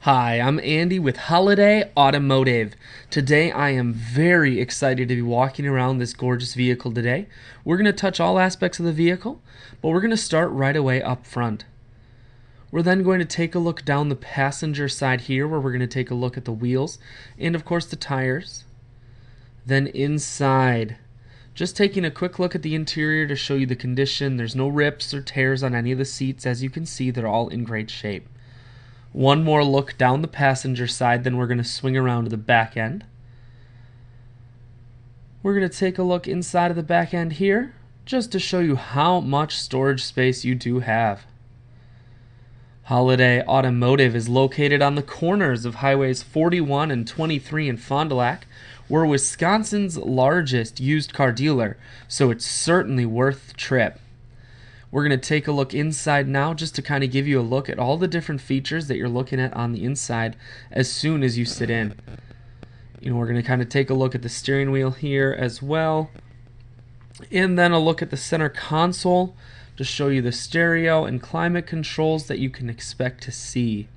Hi, I'm Andy with Holiday Automotive. Today I am very excited to be walking around this gorgeous vehicle today. We're going to touch all aspects of the vehicle, but we're going to start right away up front. We're then going to take a look down the passenger side here where we're going to take a look at the wheels and of course the tires. Then inside, just taking a quick look at the interior to show you the condition. There's no rips or tears on any of the seats. As you can see, they're all in great shape. One more look down the passenger side, then we're going to swing around to the back end. We're going to take a look inside of the back end here, just to show you how much storage space you do have. Holiday Automotive is located on the corners of highways 41 and 23 in Fond du Lac. We're Wisconsin's largest used car dealer, so it's certainly worth the trip. We're going to take a look inside now just to kind of give you a look at all the different features that you're looking at on the inside as soon as you sit in. We're going to kind of take a look at the steering wheel here as well. And then a look at the center console to show you the stereo and climate controls that you can expect to see.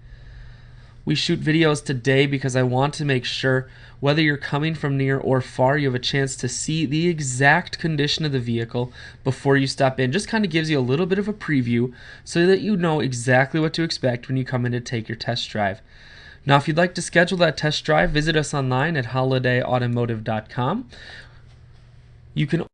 We shoot videos today because I want to make sure whether you're coming from near or far, you have a chance to see the exact condition of the vehicle before you stop in. Just kind of gives you a little bit of a preview so that you know exactly what to expect when you come in to take your test drive. Now, if you'd like to schedule that test drive, visit us online at holidayautomotive.com. You can